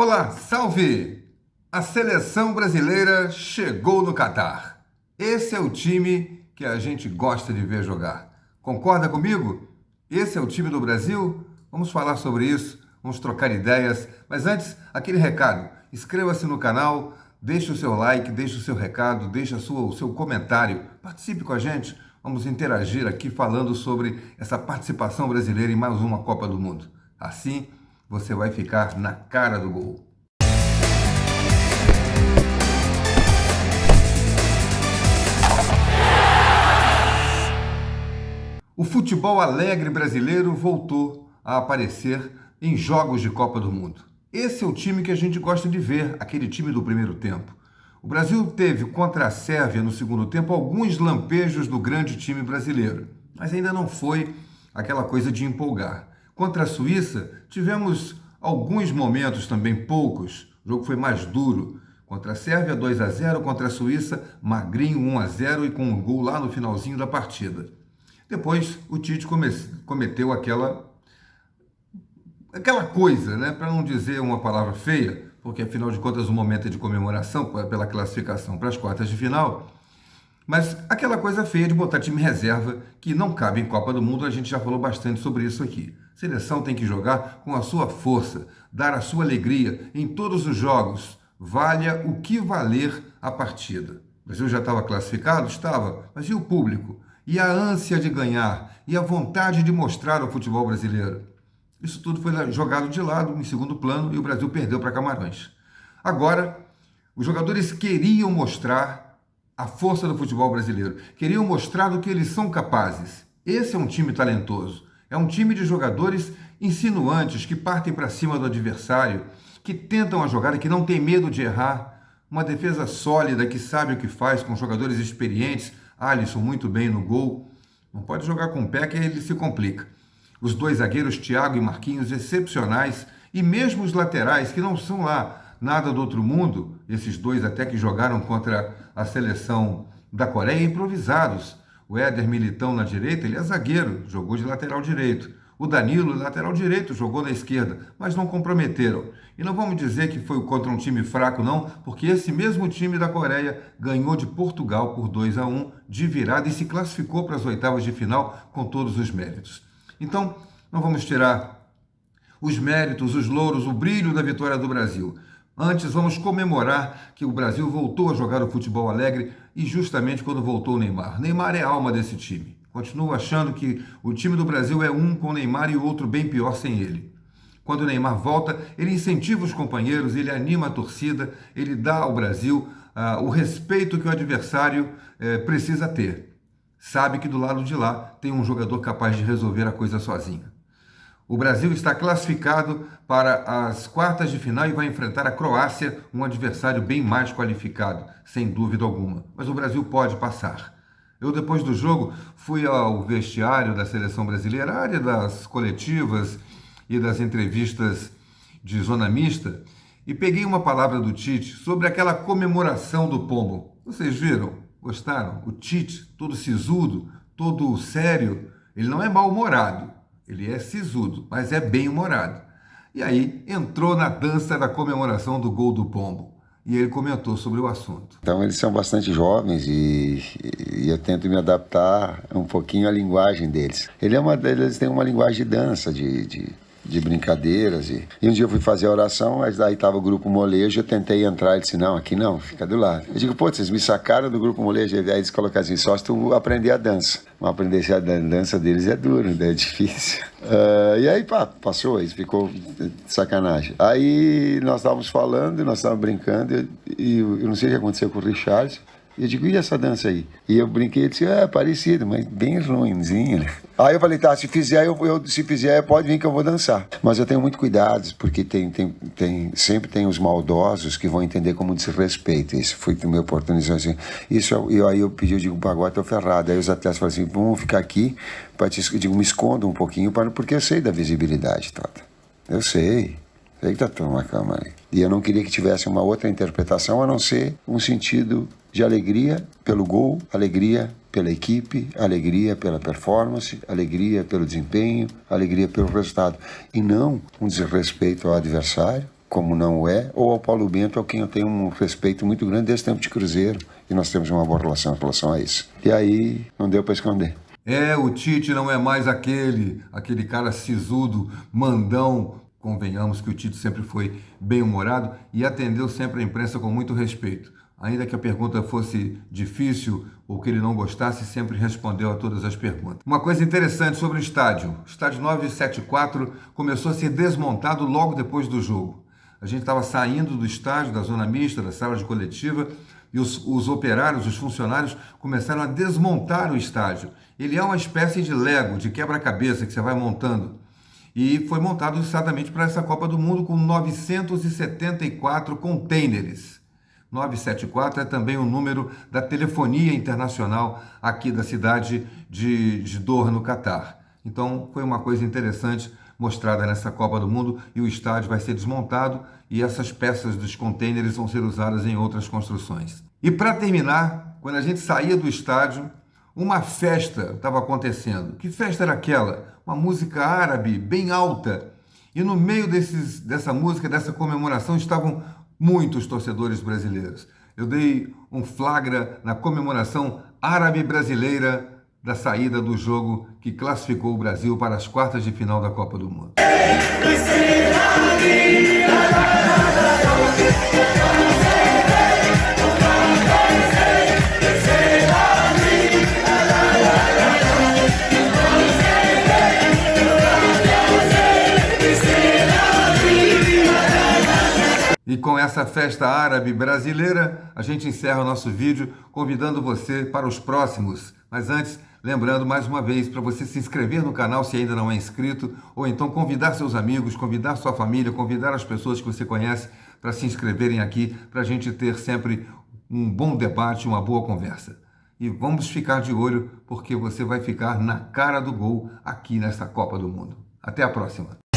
Olá, salve! A seleção brasileira chegou no Catar. Esse é o time que a gente gosta de ver jogar. Concorda comigo? Esse é o time do Brasil? Vamos falar sobre isso, vamos trocar ideias. Mas antes, aquele recado. Inscreva-se no canal, deixe o seu like, deixe o seu recado, deixe o seu comentário. Participe com a gente. Vamos interagir aqui falando sobre essa participação brasileira em mais uma Copa do Mundo. Assim, você vai ficar na cara do gol. O futebol alegre brasileiro voltou a aparecer em jogos de Copa do Mundo. Esse é o time que a gente gosta de ver, aquele time do primeiro tempo. O Brasil teve contra a Sérvia no segundo tempo alguns lampejos do grande time brasileiro, mas ainda não foi aquela coisa de empolgar. Contra a Suíça, tivemos alguns momentos também, poucos. O jogo foi mais duro. Contra a Sérvia, 2-0. Contra a Suíça, magrinho, 1-0 e com um gol lá no finalzinho da partida. Depois, o Tite cometeu aquela coisa, né? Para não dizer uma palavra feia, porque afinal de contas o momento é de comemoração pela classificação para as quartas de final. Mas aquela coisa feia de botar time reserva que não cabe em Copa do Mundo, a gente já falou bastante sobre isso aqui. Seleção tem que jogar com a sua força, dar a sua alegria em todos os jogos, valha o que valer a partida. O Brasil já estava classificado? Estava, mas e o público? E a ânsia de ganhar? E a vontade de mostrar o futebol brasileiro? Isso tudo foi jogado de lado, em segundo plano, e o Brasil perdeu para Camarões. Agora, os jogadores queriam mostrar a força do futebol brasileiro. Queriam mostrar do que eles são capazes. Esse é um time talentoso. É um time de jogadores insinuantes, que partem para cima do adversário, que tentam a jogada, que não tem medo de errar. Uma defesa sólida, que sabe o que faz, com jogadores experientes. Alisson muito bem no gol. Não pode jogar com o pé que ele se complica. Os dois zagueiros, Thiago e Marquinhos, excepcionais. E mesmo os laterais, que não são lá nada do outro mundo, esses dois até que jogaram contra a seleção da Coreia, improvisados. O Éder Militão na direita, ele é zagueiro, jogou de lateral direito. O Danilo, lateral direito, jogou na esquerda, mas não comprometeram. E não vamos dizer que foi contra um time fraco, não, porque esse mesmo time da Coreia ganhou de Portugal por 2-1 de virada e se classificou para as oitavas de final com todos os méritos. Então, não vamos tirar os méritos, os louros, o brilho da vitória do Brasil. Antes, vamos comemorar que o Brasil voltou a jogar o futebol alegre e justamente quando voltou o Neymar. Neymar é a alma desse time. Continuo achando que o time do Brasil é um com o Neymar e o outro bem pior sem ele. Quando o Neymar volta, ele incentiva os companheiros, ele anima a torcida, ele dá ao Brasil o respeito que o adversário precisa ter. Sabe que do lado de lá tem um jogador capaz de resolver a coisa sozinho. O Brasil está classificado para as quartas de final e vai enfrentar a Croácia, um adversário bem mais qualificado, sem dúvida alguma. Mas o Brasil pode passar. Eu, depois do jogo, fui ao vestiário da seleção brasileira, a área das coletivas e das entrevistas de zona mista, e peguei uma palavra do Tite sobre aquela comemoração do pombo. Vocês viram? Gostaram? O Tite, todo sisudo, todo sério, ele não é mal-humorado. Ele é sisudo, mas é bem-humorado. E aí entrou na dança da comemoração do gol do pombo. E ele comentou sobre o assunto. Então eles são bastante jovens e eu tento me adaptar um pouquinho à linguagem deles. Eles têm uma linguagem de dança, de brincadeiras. E um dia eu fui fazer a oração, mas daí estava o grupo molejo, eu tentei entrar, ele disse, não, aqui não, fica do lado. Eu digo, pô, vocês me sacaram do grupo molejo, aí eles colocaram assim, só se tu aprender a dança. Mas aprender a dança deles é duro, é difícil. E aí, passou, isso ficou de sacanagem. Aí nós estávamos falando, nós estávamos brincando, e eu não sei o que aconteceu com o Richard. Eu digo, e essa dança aí? E eu brinquei e disse, parecido, mas bem ruimzinho, né? Aí eu falei, tá, se fizer, pode vir que eu vou dançar. Mas eu tenho muito cuidado, porque sempre tem os maldosos que vão entender como desrespeito. Isso foi me oportunizou assim. Aí eu pedi, eu digo, agora tô ferrado. Aí os atletas falaram assim, vamos ficar aqui, eu digo, me esconda um pouquinho, porque eu sei da visibilidade toda. Eu sei que tá tudo na cama aí. E eu não queria que tivesse uma outra interpretação, a não ser um sentido de alegria pelo gol, alegria pela equipe, alegria pela performance, alegria pelo desempenho, alegria pelo resultado. E não um desrespeito ao adversário, como não é, ou ao Paulo Bento, a quem eu tenho um respeito muito grande desde o tempo de Cruzeiro, e nós temos uma boa relação em relação a isso. E aí não deu para esconder. O Tite não é mais aquele cara sisudo, mandão. Convenhamos que o Tite sempre foi bem-humorado e atendeu sempre a imprensa com muito respeito. Ainda que a pergunta fosse difícil ou que ele não gostasse, sempre respondeu a todas as perguntas. Uma coisa interessante sobre o estádio 974 começou a ser desmontado logo depois do jogo. A gente estava saindo do estádio, da zona mista, da sala de coletiva, e os operários, os funcionários, começaram a desmontar o estádio. Ele é uma espécie de Lego, de quebra-cabeça que você vai montando. E foi montado exatamente para essa Copa do Mundo com 974 containers. 974 é também o número da telefonia internacional aqui da cidade de Doha, no Catar. Então foi uma coisa interessante mostrada nessa Copa do Mundo, e o estádio vai ser desmontado e essas peças dos containers vão ser usadas em outras construções. E para terminar, quando a gente saía do estádio, uma festa estava acontecendo. Que festa era aquela? Uma música árabe bem alta. E no meio dessa música, dessa comemoração, estavam muitos torcedores brasileiros. Eu dei um flagra na comemoração árabe brasileira da saída do jogo que classificou o Brasil para as quartas de final da Copa do Mundo. E com essa festa árabe brasileira, a gente encerra o nosso vídeo convidando você para os próximos. Mas antes, lembrando mais uma vez para você se inscrever no canal se ainda não é inscrito, ou então convidar seus amigos, convidar sua família, convidar as pessoas que você conhece para se inscreverem aqui, para a gente ter sempre um bom debate, uma boa conversa. E vamos ficar de olho, porque você vai ficar na cara do gol aqui nessa Copa do Mundo. Até a próxima!